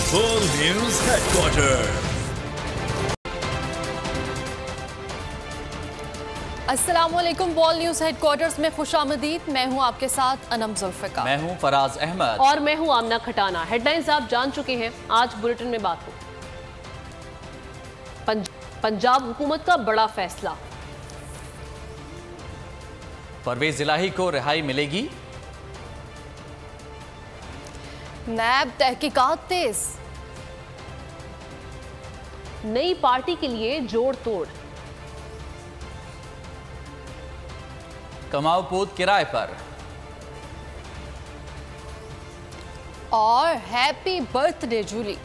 बोल news headquarter. अस्सलामुअलैकुम। Ball news headquarters में खुशामदीद। मैं हूं आपके साथ अनम जुल्फिकार। मैं हूं फराज अहमद और मैं हूं आमना खटाना। हेडलाइंस आप जान चुके हैं। आज बुलेटिन में बात हो पंजाब हुकूमत का बड़ा फैसला। परवेज इलाही को रिहाई मिलेगी। नैब तहकीकात तेज। नई पार्टी के लिए जोड़ तोड़। कमाऊ पोत किराए पर। और हैप्पी बर्थडे जूली।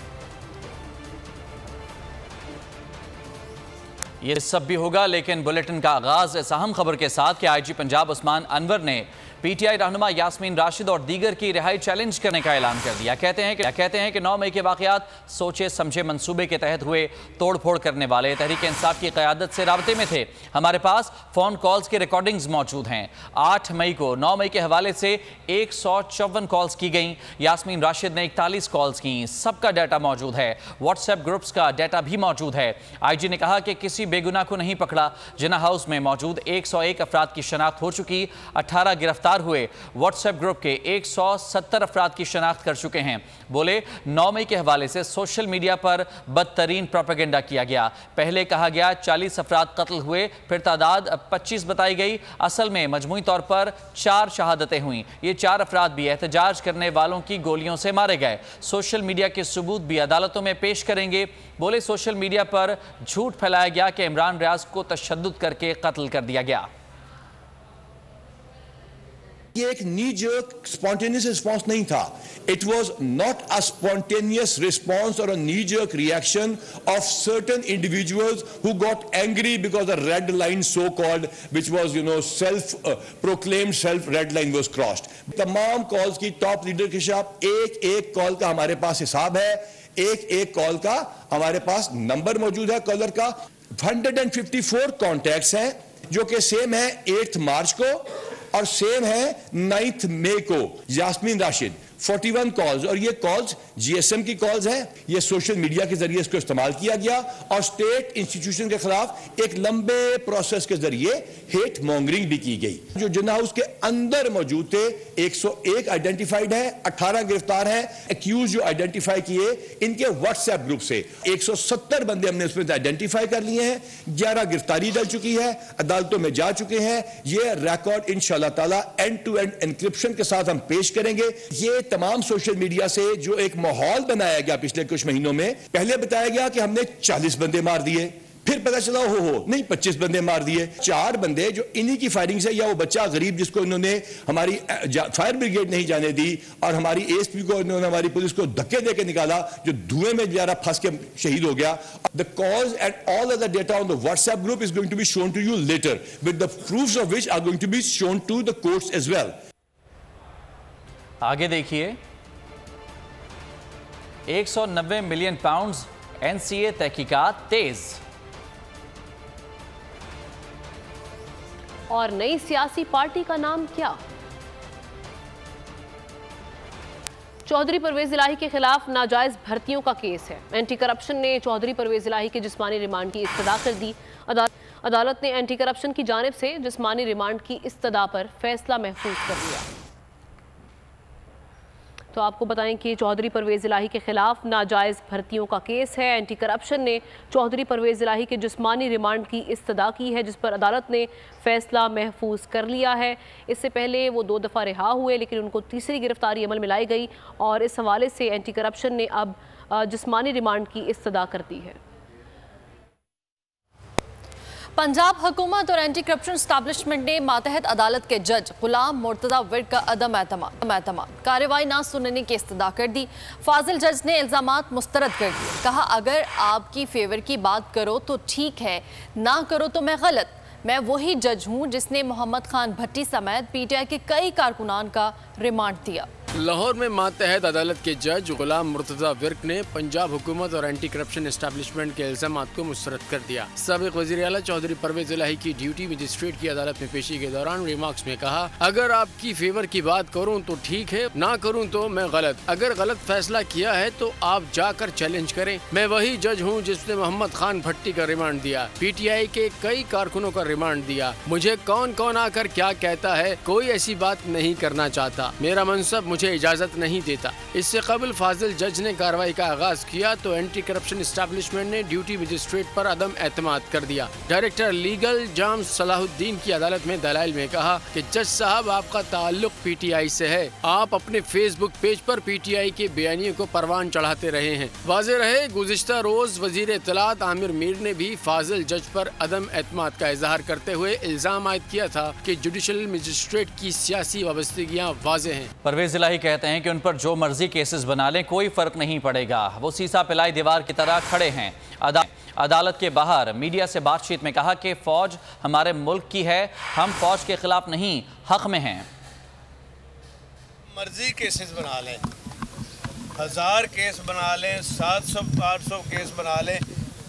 ये सब भी होगा, लेकिन बुलेटिन का आगाज इस अहम खबर के साथ कि आईजी पंजाब उस्मान अनवर ने पीटीआई रहनुमा यास्मीन राशिद और दीगर की रिहाई चैलेंज करने का ऐलान कर दिया। कहते हैं कि 9 मई के वाकयात सोचे समझे मंसूबे के तहत हुए। तोड़फोड़ करने वाले तहरीक इंसाफ की क़यादत से राब्ते में थे। हमारे पास फ़ोन कॉल्स की रिकॉर्डिंग्स मौजूद हैं। 8 मई को 9 मई के हवाले से 154 कॉल्स की गई। यास्मीन राशिद ने 41 कॉल्स की। सबका डाटा मौजूद है। व्हाट्सएप ग्रुप्स का डाटा भी मौजूद है। आईजी ने कहा कि किसी बेगुनाह को नहीं पकड़ा। जिन्ना हाउस में मौजूद 101 अफराद की शनाख्त हो चुकी। 18 गिरफ्तार हुए। व्हाट्सएप ग्रुप के 170 अफराद की शनाख्त कर चुके हैं। बोले 9 मई के हवाले से सोशल मीडिया पर बदतरीन प्रोपेगेंडा किया गया। पहले कहा गया 40 अफराद कत्ल हुए, फिर तादाद 25 बताई गई। असल में मजमूई तौर पर 4 शहादतें हुई। ये 4 अफराद भी एहतजाज करने वालों की गोलियों से मारे गए। सोशल मीडिया के सबूत भी अदालतों में पेश करेंगे। बोले सोशल मीडिया पर झूठ फैलाया गया कि इमरान रियाज को तशद्दुद करके कत्ल कर दिया गया। ये एक नी जर्क स्पॉन्टेनियस रिस्पॉन्स नहीं था। It was not a spontaneous response और a knee jerk reaction of certain individuals who got angry because the red line so called which was self proclaimed self red line was crossed. तमाम calls की top leader के साथ एक एक call का हमारे पास हिसाब है। एक एक कॉल का हमारे पास नंबर मौजूद है कॉलर का। 154 कॉन्टैक्ट्स हैं जो कि सेम है 8 मार्च को और सेम है 9 मई को। यास्मीन राशिद 41 कॉल्स, और ये कॉल्स जीएसएम की कॉल्स हैं। ये सोशल मीडिया के जरिए इसको इस्तेमाल किया गया और स्टेट इंस्टीट्यूशन के खिलाफ एक लंबे प्रोसेस के जरिए हेट मॉन्गरिंग भी की गई। जो जिन्ना हाउस के अंदर मौजूद थे 101 आइडेंटिफाइड है, 18 गिरफ्तार हैं। एक्यूज जो आइडेंटिफाई किए इनके व्हाट्सएप ग्रुप से 170 बंदे हमने उसमें आइडेंटिफाई कर लिए हैं। 11 गिरफ्तारी डल चुकी है, अदालतों में जा चुके हैं। ये रिकॉर्ड इंशाअल्लाह ताला एंड टू एंड एनक्रिप्शन के साथ हम पेश करेंगे। ये तमाम सोशल मीडिया से जो एक माहौल बनाया गया पिछले कुछ महीनों में, पहले बताया गया कि हमने 40 बंदे मार दिए, फिर पता चला हो नहीं 25 बंदे मार दिए। 4 बंदे जो इन्हीं की फायरिंग से, या वो बच्चा गरीब जिसको इन्होंने हमारी फायर ब्रिगेड नहीं जाने दी और हमारी एएसपी को इन्होंने हमारी पुलिस को धक्के देके निकाला, जो धुएं में बेचारा फंस के शहीद हो गया। The cause and all other data on the WhatsApp group is going to be shown to you later with the proofs of which are going to be shown to the courts as well. आगे देखिए, 190 million pounds NCA तहकीकात तेज। और नई सियासी party का नाम क्या? चौधरी परवेज इलाही के खिलाफ नाजायज भर्तियों का केस है। एंटी करप्शन ने चौधरी परवेज इलाही के जिस्मानी रिमांड की इस्तदा कर दी। अदालत ने एंटी करप्शन की जानिब से जिस्मानी रिमांड की इस्तदा पर फैसला महफूज कर लिया। तो आपको बताएं कि चौधरी परवेज इलाही के खिलाफ नाजायज़ भर्तियों का केस है। एंटी करप्शन ने चौधरी परवेज इलाही के जिस्मानी रिमांड की इस्तदा की है, जिस पर अदालत ने फैसला महफूज कर लिया है। इससे पहले वो 2 दफ़ा रिहा हुए, लेकिन उनको तीसरी गिरफ्तारी अमल में लाई गई और इस हवाले से एंटी करप्शन ने अब जिस्मानी रिमांड की इस्तदा कर दी है। पंजाब हुकूमत और एंटी करप्शन एस्टैब्लिशमेंट ने मातहत अदालत के जज गुलाम मुर्तज़ा विर्क का अदम एतमाद कार्रवाई ना सुनने की इस्तदा कर दी। फाजिल जज ने इल्ज़ामात मुस्तरद कर दिए। कहा अगर आपकी फेवर की बात करो तो ठीक है, ना करो तो मैं गलत। मैं वही जज हूँ जिसने मोहम्मद खान भट्टी समेत पीटीआई के कई कारकुनान का रिमांड दिया। लाहौर में मातहत अदालत के जज गुलाम मुर्तजा विर्क ने पंजाब हुकूमत और एंटी करप्शन एस्टेब्लिशमेंट के इल्जामात को मुस्तरद कर दिया। साबिक वज़ीर आला चौधरी परवेज इलाही की ड्यूटी मजिस्ट्रेट की अदालत में पेशी के दौरान रिमार्क्स में कहा, अगर आपकी फेवर की बात करूं तो ठीक है, ना करूं तो मैं गलत। अगर गलत फैसला किया है तो आप जाकर चैलेंज करें। मैं वही जज हूं जिसने मोहम्मद खान भट्टी का रिमांड दिया, PTI के कई कारकुनों का रिमांड दिया। मुझे कौन कौन आकर क्या कहता है, कोई ऐसी बात नहीं करना चाहता। मेरा मनसब मुझे इजाजत नहीं देता। इससे कबल फाजिल जज ने कार्रवाई का आगाज किया तो एंटी करप्शन एस्टेब्लिशमेंट ने ड्यूटी मजिस्ट्रेट पर अदम एतमाद कर दिया। डायरेक्टर लीगल जाम सलाहुद्दीन की अदालत में दलाइल में कहा कि जज साहब आपका ताल्लुक PTI से है, आप अपने फेसबुक पेज पर PTI के बयानियों को परवान चढ़ाते रहे हैं। वाज़ेह रहे गुज़िश्ता रोज वजीर इत्तलात आमिर मीर ने भी फाजिल जज पर अदम एतमाद का इजहार करते हुए इल्जाम आयद किया था कि जुडिशल मजिस्ट्रेट की सियासी वाबस्तगियाँ वाज़ेह हैं। परवेज इलाही कहते हैं कि उन पर जो मर्जी केसेस बना लें कोई फर्क नहीं पड़ेगा, वो सीसा पिलाई दीवार की तरह खड़े हैं। अदालत के बाहर मीडिया से बातचीत में कहा कि फौज हमारे मुल्क की है, हम फौज के खिलाफ नहीं हक में हैं। मर्जी केसेस बना लें, 1000 केस बना लें, 700-800 केस बना लें,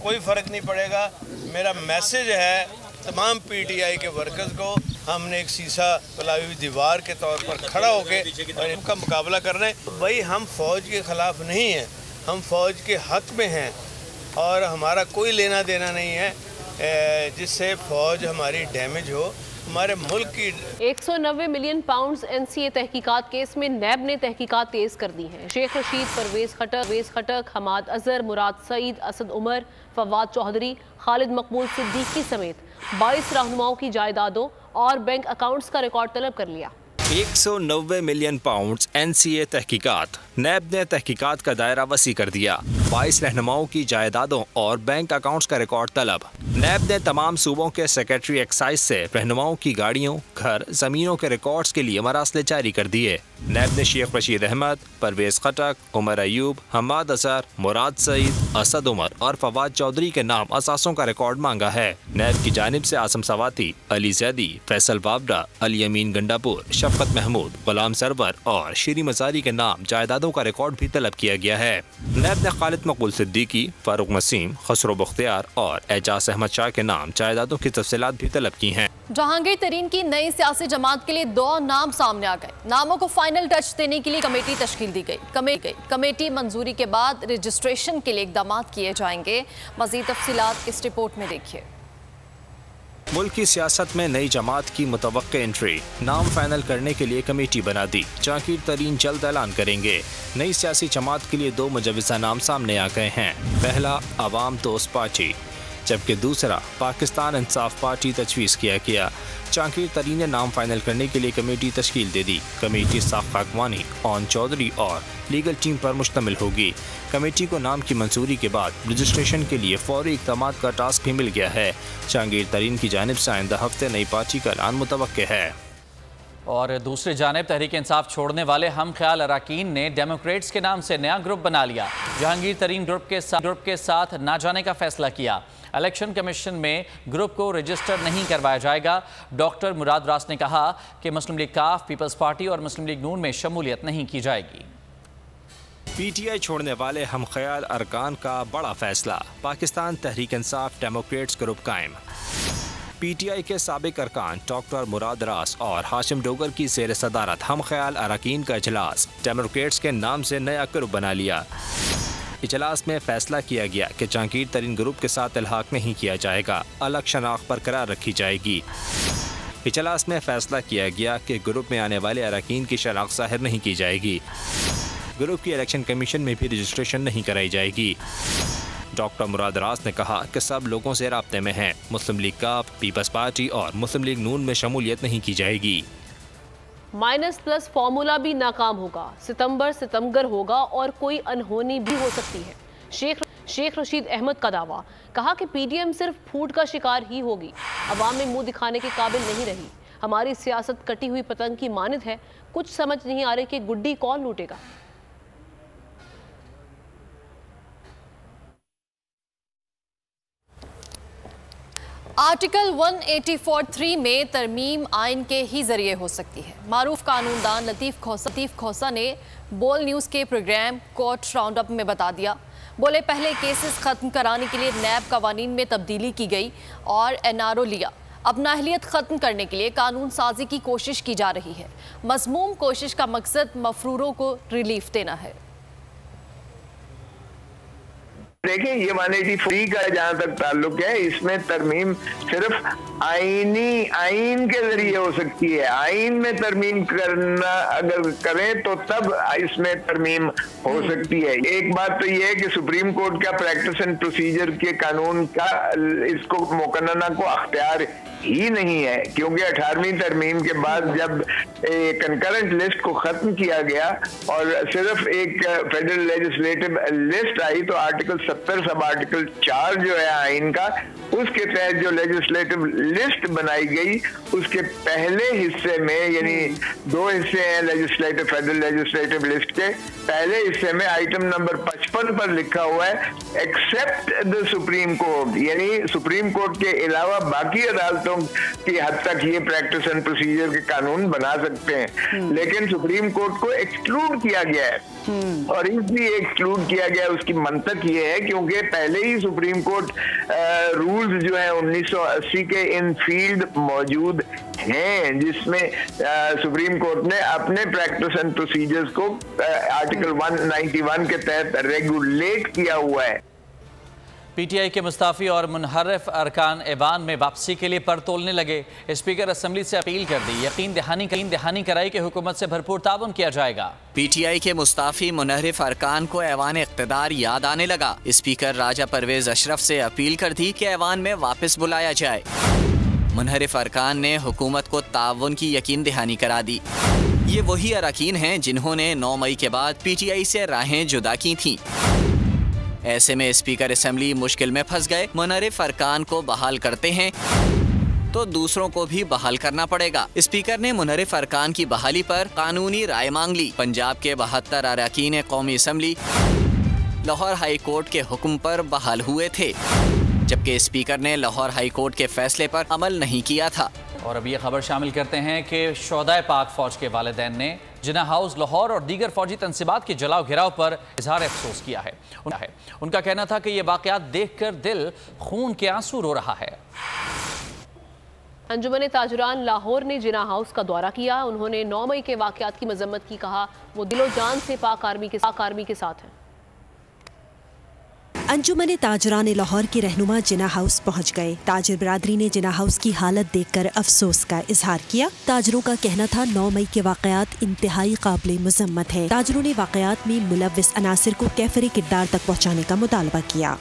कोई फ़र्क नहीं पड़ेगा। मेरा मैसेज है तमाम PTI के वर्कर्स को, हमने एक सीसा पिलाई हुई दीवार के तौर पर खड़ा होकर और इनका मुकाबला करना है। भाई हम फौज के ख़िलाफ़ नहीं हैं, हम फौज के हक़ में हैं और हमारा कोई लेना देना नहीं है जिससे फौज हमारी डैमेज हो। हमारे मुल्क की 190 मिलियन पाउंड्स NCA तहकीकात केस में नैब ने तहकीकात तेज कर दी हैं। शेख रशीद, परवेज खटक, हमाद अजहर, मुराद सईद, असद उमर, फवाद चौधरी, खालिद मकबूल सिद्दीकी समेत 22 रहनुमाओं की जायदादों और बैंक अकाउंट्स का रिकॉर्ड तलब कर लिया। 190 मिलियन पाउंड्स NCA तहकीकात। नैब ने तहकीकात का दायरा वसी कर दिया। 22 रहनुमाओं की जायदादों और बैंक अकाउंट्स का रिकॉर्ड तलब। नैब ने तमाम सूबों के सेक्रेटरी एक्साइज से रहनुमाओं की गाड़ियों, घर, जमीनों के रिकॉर्ड्स के लिए मरासले जारी कर दिए। नैब ने शेख रशीद अहमद, परवेज खटक, उमर अयूब, हमाद अजहर, मुराद सईद, असद उमर और फवाद चौधरी के नाम असासों का रिकॉर्ड मांगा है। नैब की जानिब से आसम सवाती, अली जैदी, फैसल बाबरा, अली अमीन गंडापुर, शफकत महमूद, गुलाम सरवर और श्री मजारी के नाम जायदादों का रिकॉर्ड भी तलब किया गया है। नैब ने खालिद मकबूल सिद्दीकी, फारूक नसीम, खसरो बख्तियार और एजाज अहमद शाह के नाम जायदादों की तफसीलात भी तलब की हैं। जहांगीर तरीन की नई सियासी जमात के लिए 2 नाम सामने आ गए। नामों को फाइनल टच देने के लिए कमेटी तश्कील दी गई। कमेटी मंजूरी के बाद रजिस्ट्रेशन के लिए इकदाम किए जाएंगे। मजीद तफसीलात इस रिपोर्ट में देखिए। मुल्क की सियासत में नई जमात की मुतवक्के एंट्री। नाम फाइनल करने के लिए कमेटी बना दी। जहांगीर तरीन जल्द ऐलान करेंगे। नई सियासी जमात के लिए 2 मुजव्विज़ा नाम सामने आ गए हैं। पहला अवाम दोस्त पार्टी, जबकि दूसरा पाकिस्तान इंसाफ पार्टी तजवीज़ किया गया। जहांगीर तरीन ने नाम फाइनल करने के लिए कमेटी तश्कील दे दी। कमेटी साफ़ अकवानी, ओन चौधरी और लीगल टीम पर मुश्तमिल होगी। कमेटी को नाम की मंजूरी के बाद रजिस्ट्रेशन के लिए फौरी इक़दामात का टास्क भी मिल गया है। जहांगीर तरीन की जानिब से आइंदा हफ्ते नई पार्टी का ऐलान मुतवक्के है। और दूसरी जानिब तहरीक इंसाफ छोड़ने वाले हम ख्याल अराकीन ने डेमोक्रेट्स के नाम से नया ग्रुप बना लिया। जहांगीर तरीन ग्रुप के साथ ना जाने का फैसला किया। इलेक्शन कमीशन में ग्रुप को रजिस्टर नहीं करवाया जाएगा। डॉक्टर मुराद रास ने कहा कि मुस्लिम लीग काफ, पीपल्स पार्टी और मुस्लिम लीग नून में शमूलियत नहीं की जाएगी। PTI छोड़ने वाले हम ख्याल अरकान का बड़ा फैसला। पाकिस्तान तहरीक इंसाफ डेमोक्रेट्स ग्रुप कायम। PTI के साबिक अरकान डॉक्टर मुराद रास और हाशिम डोगर की ज़ेर सदारत हम ख्याल अरकान का इजलास डेमोक्रेट्स के नाम से नया ग्रुप बना लिया। इजलास में फैसला किया गया कि जहांगीर तरीन ग्रुप के साथ इल्हाक नहीं किया जाएगा, अलग शनाख्त बरकरार रखी जाएगी। इजलास में फैसला किया गया कि ग्रुप में आने वाले अरकान की शनाख्त ज़ाहिर नहीं की जाएगी। ग्रुप की इलेक्शन कमीशन में भी रजिस्ट्रेशन नहीं कराई जाएगी। डॉक्टर मुराद रास ने कहा कि सब लोगों से राब्ते में हैं। मुस्लिम लीग काफ, पीपल्स पार्टी और मुस्लिम लीग नून में शमूलियत नहीं की जाएगी। -+ फार्मूला भी नाकाम होगा। सितंबर होगा और कोई अनहोनी भी हो सकती है। शेख रशीद अहमद का दावा। कहा कि PDM सिर्फ फूट का शिकार ही होगी, अवाम में मुंह दिखाने के काबिल नहीं रही। हमारी सियासत कटी हुई पतंग की मानिद है, कुछ समझ नहीं आ रही कि गुड्डी कौन लूटेगा। आर्टिकल 184(3) में तरमीम आइन के ही जरिए हो सकती है। मारूफ कानूनदान लतीफ़ खोसा ने बोल न्यूज़ के प्रोग्राम कोर्ट राउंड अप में बता दिया। बोले, पहले केसेस ख़त्म कराने के लिए नैब कवानीन में तब्दीली की गई और NRO लिया। अब नाअहलियत ख़त्म करने के लिए कानून साजी की कोशिश की जा रही है। मज़मूम कोशिश का मकसद मफरूरों को रिलीफ देना है। देखिए, ये 184 का जहाँ तक ताल्लुक है, इसमें तरमीम सिर्फ आइन के जरिए हो सकती है। आइन में तरमीम करना अगर करें तो तब इसमें तरमीम हो सकती है। एक बात तो ये है कि सुप्रीम कोर्ट का प्रैक्टिस एंड प्रोसीजर के कानून का इसको मुकन्नना को अख्तियार ही नहीं है, क्योंकि 18वीं तरमीम के बाद जब कंकरेंट लिस्ट को खत्म किया गया और सिर्फ एक फेडरल लेजिस्लेटिव लिस्ट आई, तो आर्टिकल 70 सब आर्टिकल 4 जो है आइन का, उसके तहत जो लेजिस्लेटिव लिस्ट बनाई गई, उसके पहले हिस्से में, यानी 2 हिस्से हैं लेजिस्लेटिव फेडरल लेजिस्लेटिव लिस्ट के, पहले हिस्से में आइटम नंबर 55 पर लिखा हुआ है एक्सेप्ट द सुप्रीम कोर्ट, यानी सुप्रीम कोर्ट के अलावा बाकी अदालतों की हद तक ये प्रैक्टिस एंड प्रोसीजर के कानून बना सकते हैं। लेकिन सुप्रीम कोर्ट को एक्सक्लूड किया गया है, और इसलिए एक्सक्लूड किया गया, उसकी मंतक ये है क्योंकि पहले ही सुप्रीम कोर्ट रूल्स जो है 1980 के इन फील्ड मौजूद हैं, जिसमें सुप्रीम कोर्ट ने अपने प्रैक्टिस एंड प्रोसीजर्स को आर्टिकल 191 के तहत रेगुलेट किया हुआ है। PTI के मुस्ताफी और मुनहरफ अरकान ऐवान में वापसी के लिए पर तोलने लगे। स्पीकर असम्बली से अपील कर दी, यकीन दहानी कराई कि हुकूमत से भरपूर ताउन किया जाएगा। PTI के मुस्ताफी मुनहरफ अरकान को ऐवान इक़्तिदार याद आने लगा। स्पीकर राजा परवेज अशरफ से अपील कर दी कि ऐवान में वापस बुलाया जाए। मुनहरफ अरकान ने हुकूमत को ताउन की यकीन दहानी करा दी। ये वही अरकान हैं जिन्होंने 9 मई के बाद PTI से राहें जुदा की थी। ऐसे में स्पीकर असेंबली मुश्किल में फंस गए। मुनहरफ अरकान को बहाल करते हैं तो दूसरों को भी बहाल करना पड़ेगा। स्पीकर ने मुनहरफ अरकान की बहाली पर कानूनी राय मांग ली। पंजाब के 72 अरकान कौमी असम्बली लाहौर हाई कोर्ट के हुक्म पर बहाल हुए थे, जबकि स्पीकर ने लाहौर हाई कोर्ट के फैसले पर अमल नहीं किया था। और अब ये खबर शामिल करते हैं कि शोहदाए पाक फौज के वालिदैन ने जिन्ना हाउस लाहौर और दीगर फौजी तंसीबात के जलाओ घिराव पर इजहार अफसोस किया है। उनका कहना था कि ये वाक़यात देखकर दिल खून के आंसू रो रहा है। अंजुमन ताजरान लाहौर ने जिन्ना हाउस का दौरा किया। उन्होंने 9 मई के वाक़यात की मजम्मत की। कहा, वो दिलो जान से पाक आर्मी के साथ हैं। अंजुमन ताजरान लाहौर के रहनुमा जिन्ना हाउस पहुंच गए। ताजिर बरादरी ने जिन्ना हाउस की हालत देखकर अफसोस का इजहार किया। ताजरों का कहना था 9 मई के वाक़यात इंतहाई काबिल मुज़म्मत है। ताजरों ने वाक़यात में मुलव्विस अनासिर को कैफरे किरदार तक पहुँचाने का मुतालबा किया।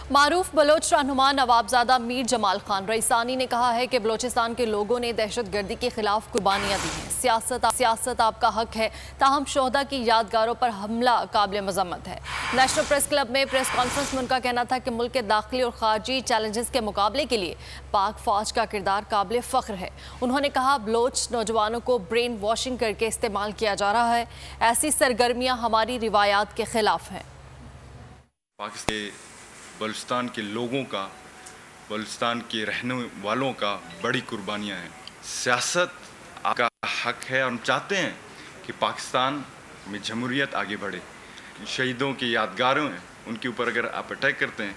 मारूफ बलोच रहनुमा नवाबजादा मीर जमाल खान रईसानी ने कहा है कि बलोचिस्तान के लोगों ने दहशत गर्दी के खिलाफ कुर्बानियाँ दी हैं। सियासत आपका हक है, ताहम शोहदा की यादगारों पर हमला काबिल मजम्मत है। नेशनल प्रेस क्लब में प्रेस कॉन्फ्रेंस में उनका कहना था कि मुल्क के दाखिली और खारजी चैलेंजेस के मुकाबले के लिए पाक फौज का किरदार काबिल फ़ख्र है। उन्होंने कहा, बलोच नौजवानों को ब्रेन वॉशिंग करके इस्तेमाल किया जा रहा है। ऐसी सरगर्मियाँ हमारी रिवायात के खिलाफ हैं। बलूचिस्तान के लोगों का, बलूचिस्तान के रहने वालों का बड़ी कुर्बानियाँ हैं। सियासत आपका हक है और हम चाहते हैं कि पाकिस्तान में जमहूरियत आगे बढ़े। शहीदों की यादगारें हैं, उनके ऊपर अगर आप अटैक करते हैं,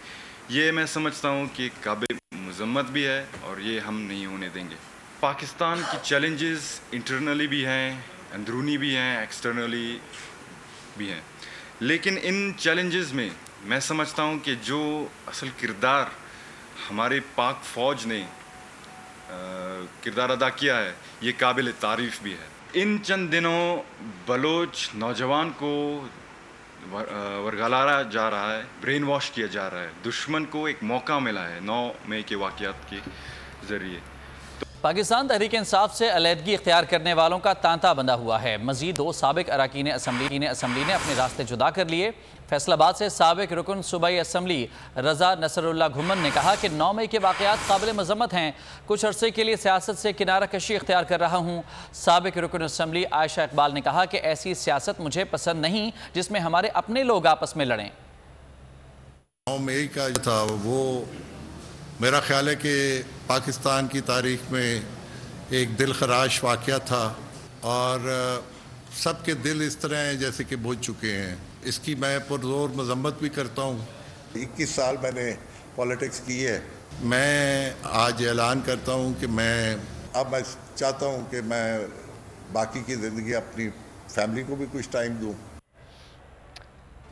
ये मैं समझता हूँ कि काबिल मजम्मत भी है और ये हम नहीं होने देंगे। पाकिस्तान की चैलेंजेस इंटरनली भी हैं, अंदरूनी भी हैं, एक्सटर्नली भी हैं, लेकिन इन चैलेंजेस में मैं समझता हूँ कि जो असल किरदार हमारे पाक फ़ौज ने किरदार अदा किया है, ये काबिल तारीफ़ भी है। इन चंद दिनों बलोच नौजवान को वरगलाया जा रहा है, ब्रेन वॉश किया जा रहा है। दुश्मन को एक मौका मिला है 9 मई के वाक़यात के ज़रिए। पाकिस्तान तहरीक इंसाफ से अलहदगी इख्तियार करने वालों का तांता बंधा हुआ है। मजीद 2 साबिक अरकान असम्बली ने अपने रास्ते जुदा कर लिए। फैसलाबाद से साबिक रुकन सूबाई असम्बली रजा नसरुल्लाह घुमन ने कहा कि 9 मई के वाक़यात काबिल मजम्मत हैं। कुछ अरसे के लिए सियासत से किनारा कशी इख्तियार कर रहा हूँ। साबिक रुकन असम्बली आयशा इकबाल ने कहा कि ऐसी सियासत मुझे पसंद नहीं जिसमें हमारे अपने लोग आपस में लड़ें। 9 मई का जो था वो मेरा ख्याल है कि पाकिस्तान की तारीख में एक दिलखराश वाक़या था और सबके दिल इस तरह हैं जैसे कि बुझ चुके हैं। इसकी मैं पुरज़ोर मज़म्मत भी करता हूँ। 21 साल मैंने पॉलिटिक्स की है। मैं आज ऐलान करता हूँ कि मैं चाहता हूँ कि मैं बाकी की ज़िंदगी अपनी फैमिली को भी कुछ टाइम दूँ।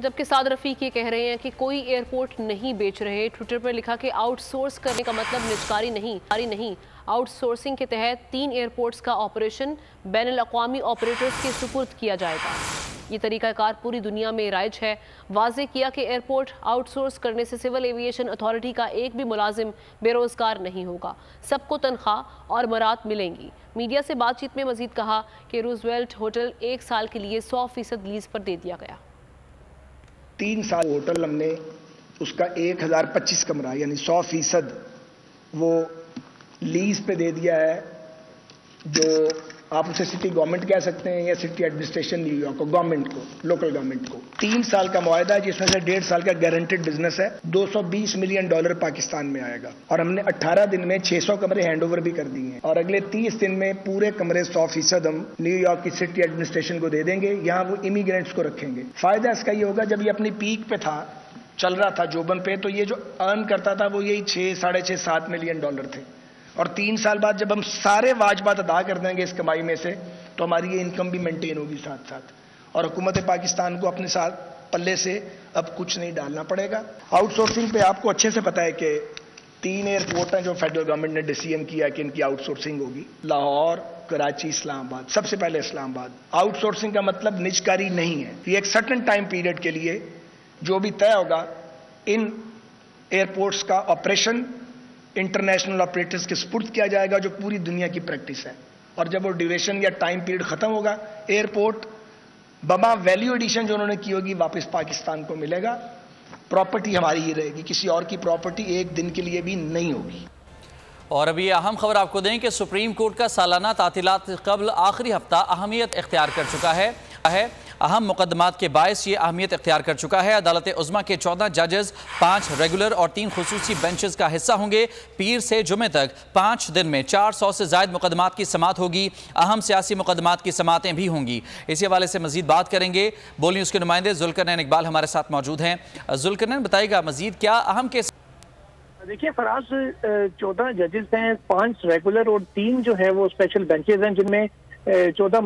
जबकि साद रफ़ीक ये कह रहे हैं कि कोई एयरपोर्ट नहीं बेच रहे। ट्विटर पर लिखा कि आउटसोर्स करने का मतलब निजकारी नहीं। आउटसोर्सिंग के तहत 3 एयरपोर्ट्स का ऑपरेशन बैनुल-अक़वामी ऑपरेटर्स के सुपुर्द किया जाएगा। ये तरीक़ाकार पूरी दुनिया में राइज है। वाज़े किया कि एयरपोर्ट आउटसोर्स करने से सिविल एविएशन अथॉरिटी का एक भी मुलाजिम बेरोज़गार नहीं होगा। सबको तनख्वाह और मरात मिलेंगी। मीडिया से बातचीत में मजीद कहा कि रूजवेल्ट होटल 1 साल के लिए 100% लीज़ पर दे दिया गया। 3 साल होटल हमने उसका 1025 कमरा यानी 100% वो लीज पे दे दिया है, जो आप उसे सिटी गवर्नमेंट कह सकते हैं या सिटी एडमिनिस्ट्रेशन न्यूयॉर्क को, गवर्नमेंट को, लोकल गवर्नमेंट को। 3 साल का मुआहदा है जिसमें से 1.5 साल का गारंटेड बिजनेस है। $220 मिलियन पाकिस्तान में आएगा और हमने 18 दिन में 600 कमरे हैंडओवर भी कर दिए हैं और अगले 30 दिन में पूरे कमरे 100% हम न्यूयॉर्क की सिटी एडमिनिस्ट्रेशन को दे देंगे। यहाँ वो इमिग्रेंट्स को रखेंगे। फायदा इसका ये होगा, जब ये अपनी पीक पे था, चल रहा था जोबन पे, तो ये जो अर्न करता था वो यही 6, साढ़े 6, $7 मिलियन थे और 3 साल बाद जब हम सारे वाजबात अदा कर देंगे इस कमाई में से, तो हमारी ये इनकम भी मेंटेन होगी साथ साथ और हुकूमत पाकिस्तान को अपने साथ पल्ले से अब कुछ नहीं डालना पड़ेगा। आउटसोर्सिंग पे आपको अच्छे से पता है कि 3 एयरपोर्ट हैं जो फेडरल गवर्नमेंट ने डिसीजन किया कि इनकी आउटसोर्सिंग होगी। लाहौर, कराची, इस्लामाबाद। सबसे पहले इस्लामाबाद। आउटसोर्सिंग का मतलब निजकारी नहीं है। ये एक सर्टेन टाइम पीरियड के लिए जो भी तय होगा, इन एयरपोर्ट्स का ऑपरेशन इंटरनेशनल ऑपरेटर्स के सुपुर्द किया जाएगा, जो पूरी दुनिया की प्रैक्टिस है। और जब वो ड्यूरेशन या टाइम पीरियड खत्म होगा, एयरपोर्ट बमा वैल्यू एडिशन जो उन्होंने की होगी वापस पाकिस्तान को मिलेगा। प्रॉपर्टी हमारी ही रहेगी, किसी और की प्रॉपर्टी एक दिन के लिए भी नहीं होगी। और अभी अहम खबर आपको दें कि सुप्रीम कोर्ट का सालाना तातीलात कबल आखिरी हफ्ता अहमियत इख्तियार कर चुका है। अहम मुकदमात के बायस ये अहमियत इख्तियार कर चुका है। अदालत उज़्मा के 14 जजेस 5 रेगुलर और 3 खुसूसी बेंचेस का हिस्सा होंगे। पीर से जुमे तक 5 दिन में 400 से ज़ायद मुकदमात की समात होगी। अहम सियासी मुकदमात की समातें भी होंगी। इसी हवाले से मजीद बात करेंगे। बोल न्यूज़ के नुमाइंदे जुल्करनैन इकबाल हमारे साथ मौजूद हैं। जुल्करनैन, बताइएगा मजीद क्या अहम केस? देखिए फराज, 14 जजेस हैं, 5 रेगुलर और 3 जो है वो स्पेशल बेंचेस हैं, जिनमें 14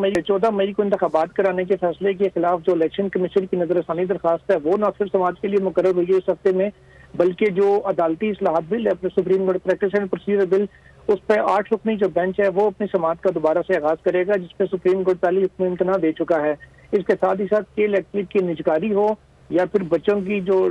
मई को इंतखाबात कराने के फैसले के खिलाफ जो इलेक्शन कमीशन की नजरसानी दरखास्त है वो न सिर्फ समाज के लिए मुकर्रर हुई है इस हफ्ते में, बल्कि जो अदालती इस्लाहात बिल है, supreme court practice and procedure bill, उस पर 8 रुकनी जो बेंच है वो अपनी समात का दोबारा से आगाज करेगा, जिसपे सुप्रीम कोर्ट पहले हुक्म इम्तना दे चुका है। इसके साथ ही साथ के इलेक्ट्रिक की निजकारी हो या फिर बच्चों की जो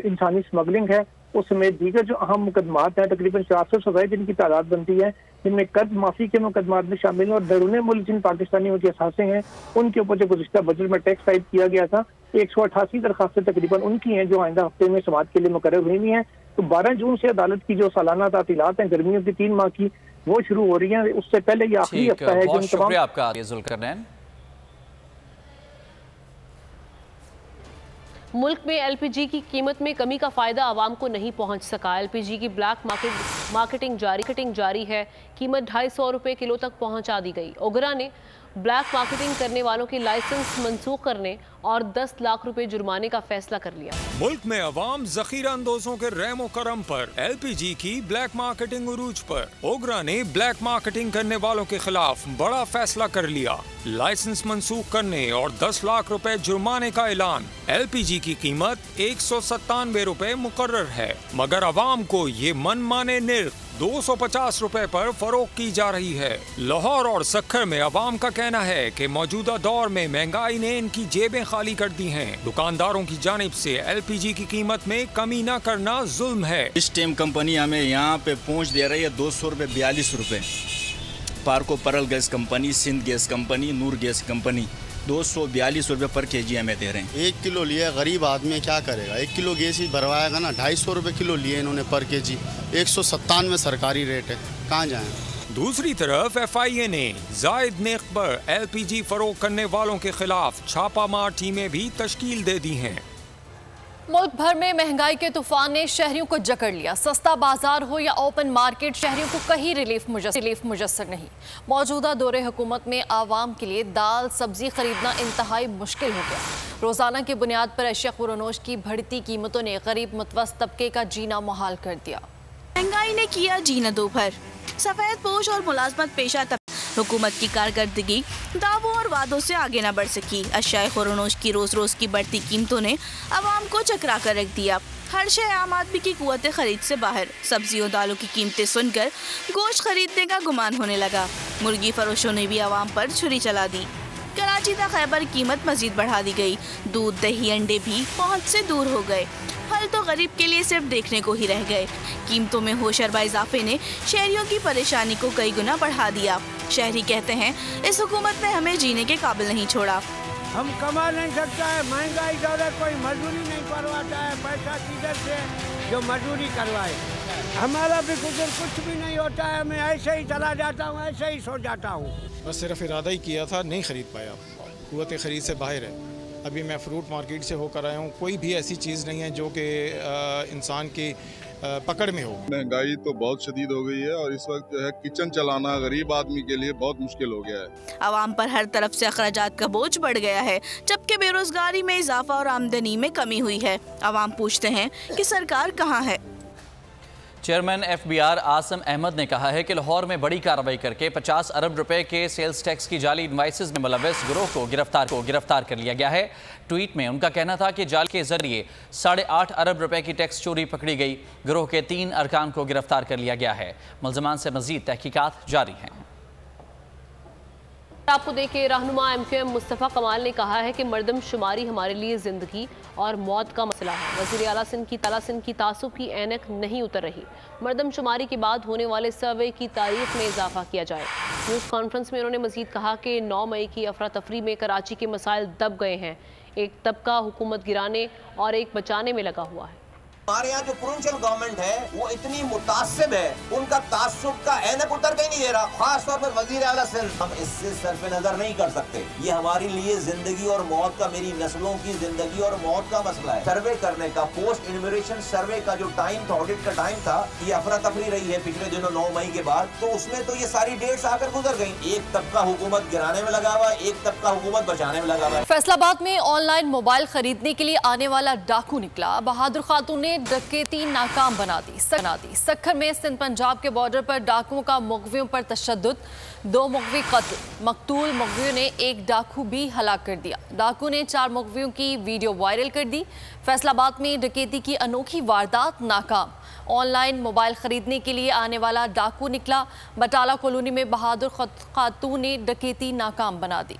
इंसानी स्मगलिंग है, उस समेत दीगर जो अहम मुकदमात हैं, तकरीबन 400 से ज़ायद जिनकी तादाद बनती है, जिनमें कर्ज माफी के मुकदमात भी शामिल हैं और बैरून मुल्क जिन पाकिस्तानियों के असासे हैं उनके ऊपर जो गुज़िश्ता बजट में टैक्स आयद किया गया था, 188 दरखास्तें तकरीबन उनकी हैं जो आइंदा हफ्ते में समात के लिए मुकर्रर हुई हैं। तो 12 जून से अदालत की जो सालाना तातीलात हैं गर्मियों के 3 माह की, वो शुरू हो रही हैं। उससे पहले ये आखिरी हफ्ता है जो शुक्रिया आपका जुल्करनैन। मुल्क में एलपीजी की कीमत में कमी का फायदा आवाम को नहीं पहुंच सका। एलपीजी की ब्लैक मार्केटिंग जारी है। कीमत 250 रुपये किलो तक पहुंचा दी गई। ओगरा ने ब्लैक मार्केटिंग करने वालों के लाइसेंस मंसूख करने और 10 लाख रुपए जुर्माने का फैसला कर लिया। मुल्क में अवाम जखीरा अंदोजों के रहमो करम पर एलपीजी की ब्लैक मार्केटिंग उरूज पर ओगरा ने ब्लैक मार्केटिंग करने वालों के खिलाफ बड़ा फैसला कर लिया। लाइसेंस मंसूख करने और 10 लाख रुपए जुर्माने का ऐलान। एलपीजी की कीमत 197 रुपए मुकर्रर है, मगर अवाम को ये मनमाने निर्ख 250 रुपए पर फरोख्त की जा रही है। लाहौर और सक्खर में अवाम का कहना है कि मौजूदा दौर में महंगाई ने इनकी जेबें खाली कर दी हैं। दुकानदारों की जानिब से एलपीजी की कीमत में कमी न करना जुल्म है। इस टाइम कंपनी हमें यहाँ पे पहुँच दे रही है 200 रुपये 42 रुपये। Parco Pearl gas company, Sindh gas company, Noor gas company 242 रुपये पर केजी हमें दे रहे हैं। 1 किलो लिया गरीब आदमी क्या करेगा? 1 किलो गैस ही भरवाएगा ना। 250 रुपये किलो लिए इन्होंने पर केजी। 197 सरकारी रेट है, कहाँ जाएं? दूसरी तरफ FIA ने जायद नेक पर एलपीजी फरोख्त करने वालों के खिलाफ छापामार टीमें भी तश्कील दे दी हैं। मुल्क भर में महंगाई के तूफान ने शहरियों को जकड़ लिया। सस्ता बाजार हो या ओपन मार्केट, शहरियों को कहीं रिलीफ मुयस्सर नहीं। मौजूदा दौरे हुकूमत में आवाम के लिए दाल सब्जी खरीदना इंतहाई मुश्किल हो गया। रोजाना की बुनियाद पर अशिया खुरनोश की बढ़ती कीमतों ने गरीब मुतवस्सित तबके का जीना मुहाल कर दिया। महंगाई ने किया जीना दोपहर। सफेद पोश और मुलाजमत पेशा हुकूमत की कारकर्दगी दावों और वादों से आगे न बढ़ सकी। अशिया खुरनोश की रोज रोज की बढ़ती कीमतों ने आवाम को चकरा कर रख दिया। हर शय आम आदमी की कुव्वत खरीद से बाहर। सब्जियों दालों की कीमतें सुनकर गोश्त खरीदने का गुमान होने लगा। मुर्गी फरोशों ने भी आवाम पर छुरी चला दी। कराची तक खैबर कीमत मजीद बढ़ा दी गई। दूध दही अंडे भी पहुँच से दूर हो गए। फल तो गरीब के लिए सिर्फ देखने को ही रह गए। कीमतों में होशरबा इजाफे ने शहरियों की परेशानी को कई गुना बढ़ा दिया। शहरी कहते हैं इस हुकूमत ने हमें जीने के काबिल नहीं छोड़ा। हम कमा नहीं सकता है, महंगाई दौर है, कोई मजदूरी नहीं करवाता है, पैसा किधर से जो मजदूरी करवाए। हमारा भी कुछ भी नहीं होता है, मैं ऐसे ही चला जाता हूँ, ऐसे ही सो जाता हूँ। बस सिर्फ इरादा ही किया था, नहीं खरीद पाया, कुव्वत खरीद से बाहर है। अभी मैं फ्रूट मार्केट से होकर आया हूँ, कोई भी ऐसी चीज़ नहीं है जो कि इंसान की पकड़ में हो। महंगाई तो बहुत शदीद हो गई है और इस वक्त जो है किचन चलाना गरीब आदमी के लिए बहुत मुश्किल हो गया है। आवाम पर हर तरफ से अखराजात का बोझ बढ़ गया है, जबकि बेरोजगारी में इजाफा और आमदनी में कमी हुई है। आवाम पूछते हैं कि सरकार कहाँ है। चेयरमैन FBR आसम अहमद ने कहा है कि लाहौर में बड़ी कार्रवाई करके 50 अरब रुपए के सेल्स टैक्स की जाली इनवाइसेस में मुलव्वस गिरोह को गिरफ्तार कर लिया गया है। ट्वीट में उनका कहना था कि जाल के जरिए 8.5 अरब रुपए की टैक्स चोरी पकड़ी गई। गिरोह के 3 अरकान को गिरफ्तार कर लिया गया है। मुलजमान से मजीद तहकीकात जारी हैं। आपको देखे रहनुमा MQM मुस्तफ़ा कमाल ने कहा है कि मर्दमशुमारी हमारे लिए ज़िंदगी और मौत का मसला है। वज़ीर आला सिंध की तासुब की ऐनक नहीं उतर रही। मर्दमशुमारी के बाद होने वाले सर्वे की तारीख में इजाफा किया जाए। न्यूज़ कॉन्फ्रेंस में उन्होंने मजीद कहा कि 9 मई की अफरा तफरी में कराची के मसाइल दब गए हैं। एक तबका हुकूमत गिराने और एक बचाने में लगा हुआ है। हमारे यहाँ जो प्रोविंशियल गवर्नमेंट है वो इतनी मुतासिब है, उनका तासुब का ऐनक उतर के नहीं दे रहा। खास तौर पर वजीर आला सिंध, हम इससे सरफे नजर नहीं कर सकते। ये हमारे लिए जिंदगी और मौत का, मेरी नस्लों की जिंदगी और मौत का मसला है। सर्वे करने का, पोस्ट इन्यूमरेशन सर्वे का जो टाइम था, ऑडिट का टाइम था, ये अफरा तफरी रही है पिछले दिनों 9 मई के बाद, तो उसमें तो ये सारी डेट्स आकर गुजर गई। एक तबका हुकूमत गिराने में लगा हुआ, एक तबका हुकूमत बचाने में लगा हुआ। फैसलाबाद में ऑनलाइन मोबाइल खरीदने के लिए आने वाला डाकू निकला। बहादुर खातून ने डकैती नाकाम बना दी। सक्खर में सिंध पंजाब के बॉर्डर पर डाकुओं का मुग़वियों पर तशद्दुद, 2 मुग़वी कत्ल। मकतूल मुग़वियों ने एक डाकू भी हलाक कर दिया। डाकू ने 4 मुग़वियों की वीडियो वायरल कर दी। फैसलाबाद में डकैती की अनोखी वारदात नाकाम। ऑनलाइन मोबाइल खरीदने के लिए आने वाला डाकू निकला। बटाला कॉलोनी में बहादुर खातून ने डकैती नाकाम बना दी।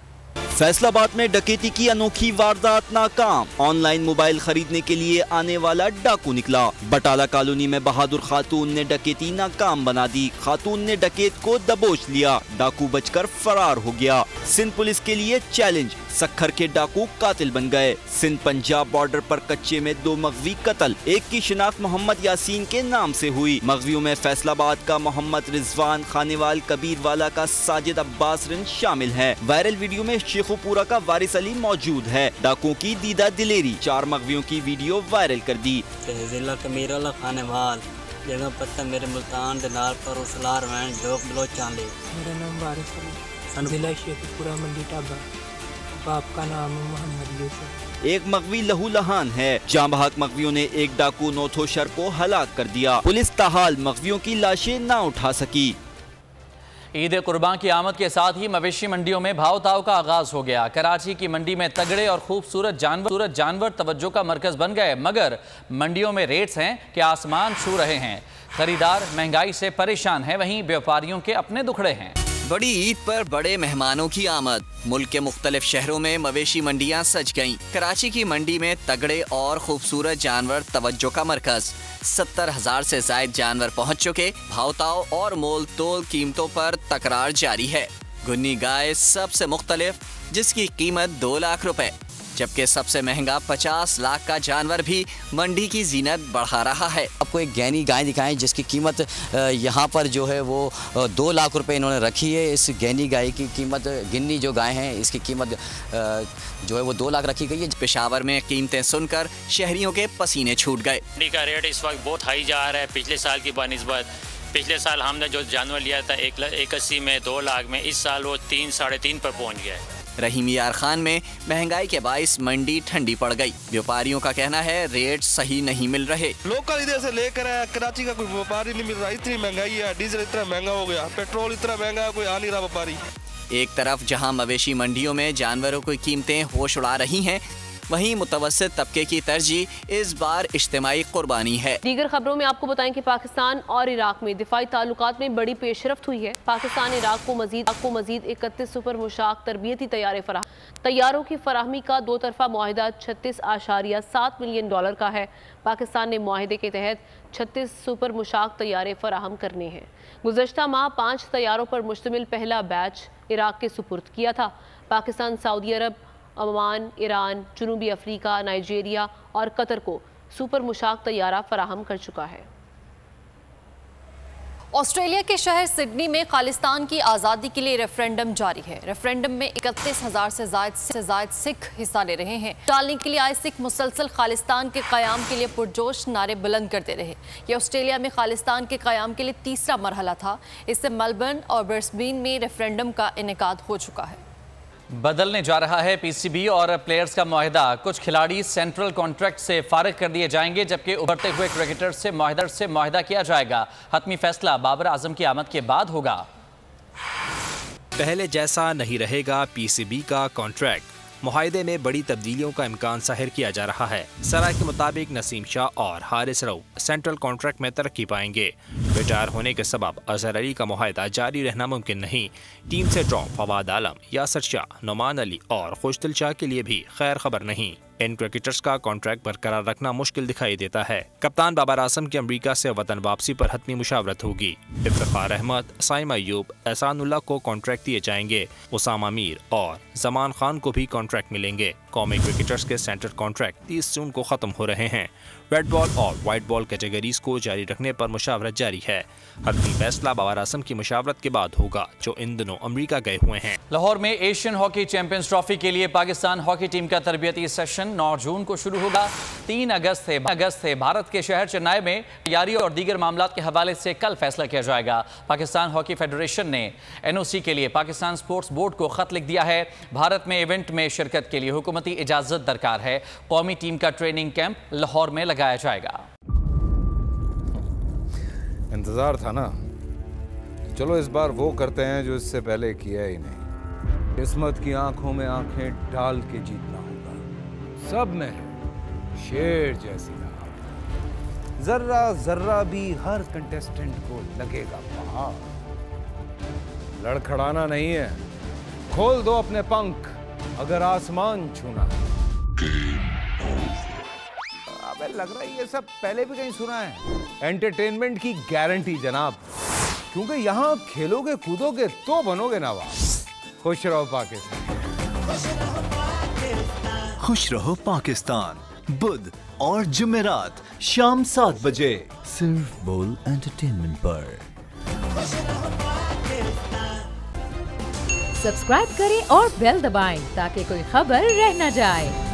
फैसलाबाद में डकैती की अनोखी वारदात नाकाम। ऑनलाइन मोबाइल खरीदने के लिए आने वाला डाकू निकला। बटाला कॉलोनी में बहादुर खातून ने डकैती नाकाम बना दी। खातून ने डकैत को दबोच लिया, डाकू बचकर फरार हो गया। सिंध पुलिस के लिए चैलेंज, सक्खर के डाकू कातिल बन गए। सिंध पंजाब बॉर्डर पर कच्चे में 2 मग़वी कत्ल। एक की शिनाख्त मोहम्मद यासीन के नाम से हुई। मग़वियों में फैसलाबाद का मोहम्मद रिजवान, खानेवाल कबीर वाला का साजिद अब्बास रिन शामिल है। वायरल वीडियो में शेखुपुरा का वारिस अली मौजूद है। डाकुओं की दीदा दिलेरी, 4 मग़वियों की वीडियो वायरल कर दी। जिला कबीर वाला खानेवाल जगह पता मेरे मुल्तान दे नाल पर उसलार वैन डोक बलोचां ले। मेरा नाम वारिस अली, जिला शेखुपुरा मंडी टाबा, बाप का नाम मोहम्मद यूसुफ। एक मग़वी लहू लहान है। जांबहक मग़वियों ने एक डाकू नौथोशर को हलाक कर दिया। पुलिस ताहाल मग़वियों की लाशें ना उठा सकी। ईद कुर्बान की आमद के साथ ही मवेशी मंडियों में भाव ताव का आगाज हो गया। कराची की मंडी में तगड़े और खूबसूरत जानवर तवज्जो का मरकज बन गए, मगर मंडियों में रेट्स हैं कि आसमान छू रहे हैं। खरीदार महंगाई से परेशान है, वहीं व्यापारियों के अपने दुखड़े हैं। बड़ी ईद पर बड़े मेहमानों की आमद। मुल्क के मुख्तलिफ शहरों में मवेशी मंडियां सज गईं। कराची की मंडी में तगड़े और खूबसूरत जानवर तवज्जो का मरकज। 70,000 से जायद जानवर पहुंच चुके। भावताव और मोल तोल कीमतों पर तकरार जारी है। गुन्नी गाय सबसे मुख्तलिफ, जिसकी कीमत 2 लाख रुपए। जबकि सबसे महंगा 50 लाख का जानवर भी मंडी की जीनत बढ़ा रहा है। आपको एक गैनी गाय दिखाएं जिसकी कीमत यहाँ पर जो है वो 2 लाख रुपए इन्होंने रखी है। इस गैनी गाय की कीमत, गिन्नी जो गाय हैं, इसकी कीमत जो है वो 2 लाख रखी गई है। पेशावर में कीमतें सुनकर शहरियों के पसीने छूट गए। मंडी का रेट इस वक्त बहुत हाई जा रहा है पिछले साल की बनिस्बत। पिछले साल हमने जो जानवर लिया था 1,80,000 में, 2 लाख में, इस साल वो 3 साढ़े 3 पर पहुंच गया है। रहीम यार खान में महंगाई के बाइस मंडी ठंडी पड़ गई। व्यापारियों का कहना है रेट सही नहीं मिल रहे। लोकल इधर से लेकर आया, कराची का कोई व्यापारी नहीं मिल रहा। इतनी महंगाई है, डीजल इतना महंगा हो गया, पेट्रोल इतना महंगा है, कोई आ नहीं रहा व्यापारी। एक तरफ जहां मवेशी मंडियों में जानवरों की कीमतें होश उड़ा रही हैं, वहीं मुतवस्सित तबके की तरजीह इस बार इज्तिमाई कुर्बानी है। दीगर खबरों में आपको बताएं कि पाकिस्तान और इराक में दिफाई ताल्लुकात में बड़ी पेशरफ्त हुई है। पाकिस्तान इराक को मजीद 31 सुपर मुशाक तरबियती तैयारों की फराहमी का 2 तरफा मुआहिदा $36.7 मिलियन का है। पाकिस्तान ने मुआहिदे के तहत 36 सुपर मुशाक तैयारे फराहम करने हैं। गुज़श्ता माह 5 तैयारों पर मुश्तमिल पहला बैच इराक के सुपुर्द किया था। पाकिस्तान सऊदी अरब, ओमान, ईरान, जनूबी अफ्रीका, नाइजीरिया और कतर को सुपर मुशाक तैयारा फराहम कर चुका है। ऑस्ट्रेलिया के शहर सिडनी में खालिस्तान की आज़ादी के लिए रेफरेंडम जारी है। रेफरेंडम में 31,000 से ज़ायद सिख हिस्सा ले रहे हैं। डालने के लिए आए सिख मुसलसल खालिस्तान के क़याम के लिए पुरजोश नारे बुलंद करते रहे। ये ऑस्ट्रेलिया में खालिस्तान के क़याम के लिए तीसरा मरहला था। इससे मेलबर्न और ब्रिस्बेन में रेफरेंडम का इनेकाद हो चुका है। बदलने जा रहा है पीसीबी और प्लेयर्स का मुआहिदा। कुछ खिलाड़ी सेंट्रल कॉन्ट्रैक्ट से फारिग कर दिए जाएंगे, जबकि उभरते हुए क्रिकेटर्स से मुआहिदा किया जाएगा। हतमी फैसला बाबर आजम की आमद के बाद होगा। पहले जैसा नहीं रहेगा पीसीबी का कॉन्ट्रैक्ट। मुआहिदे में बड़ी तब्दीलियों का इम्कान ज़ाहिर किया जा रहा है। सराय के मुताबिक नसीम शाह और हारिस रऊफ सेंट्रल कॉन्ट्रैक्ट में तरक्की पाएंगे। रिटायर होने के सबब अजहर अली का मुआहिदा जारी रहना मुमकिन नहीं। टीम से ड्रॉप फवाद आलम, यासर शाह, नुमान अली और खुशदिल शाह के लिए भी खैर खबर नहीं। इन क्रिकेटर्स का कॉन्ट्रैक्ट बरकरार रखना मुश्किल दिखाई देता है। कप्तान बाबर आजम की अमरीका से वतन वापसी पर हतमी मुशावरत होगी। इफ्तिखार अहमद, साइम अयूब, एहसानुल्लाह को कॉन्ट्रैक्ट दिए जाएंगे। उसामा मीर और जमान खान को भी कॉन्ट्रैक्ट मिलेंगे। कौमी क्रिकेटर्स के सेंट्रल कॉन्ट्रैक्ट 30 जून को खत्म हो रहे हैं। रेड बॉल और वाइट बॉल कैटेगरीज को जारी रखने पर मुशावरत जारी है। हतमी फैसला बाबर आजम की मुशावरत के बाद होगा, जो इन दिनों अमरीका गए हुए हैं। लाहौर में एशियन हॉकी चैंपियंस ट्रॉफी के लिए पाकिस्तान हॉकी टीम का तरबियती सेशन 9 जून को शुरू होगा। 3 अगस्त से भारत के शहर चेन्नई में तैयारी और दीगर मामलात के हवाले से कल फैसला किया जाएगा। पाकिस्तान हॉकी फेडरेशन ने NOC के लिए पाकिस्तान स्पोर्ट्स बोर्ड को खत लिख दिया है। भारत में इवेंट में शिरकत के लिए हुकूमती इजाजत दरकार है। कौमी टीम का ट्रेनिंग कैंप लाहौर में लगाया जाएगा। इंतजार था ना, चलो इस बार वो करते हैं जो इससे पहले किया ही नहीं। किस्मत की आंखों में आंखें डाल के जीतना होगा। सब में शेर जैसी राह, जर्रा जर्रा भी हर कंटेस्टेंट को लगेगा पहाड़। लड़खड़ाना नहीं है, खोल दो अपने पंख अगर आसमान छूना है। अबे लग रहा है ये सब पहले भी कहीं सुना है। एंटरटेनमेंट की गारंटी जनाब, क्योंकि यहाँ खेलोगे कूदोगे तो बनोगे नवाब। खुश रहो पाकिस्तान। खुश रहो पाकिस्तान, बुध और जुमेरात शाम 7 बजे सिर्फ बोल एंटरटेनमेंट पर। सब्सक्राइब करें और बेल दबाएं ताकि कोई खबर रह न जाए।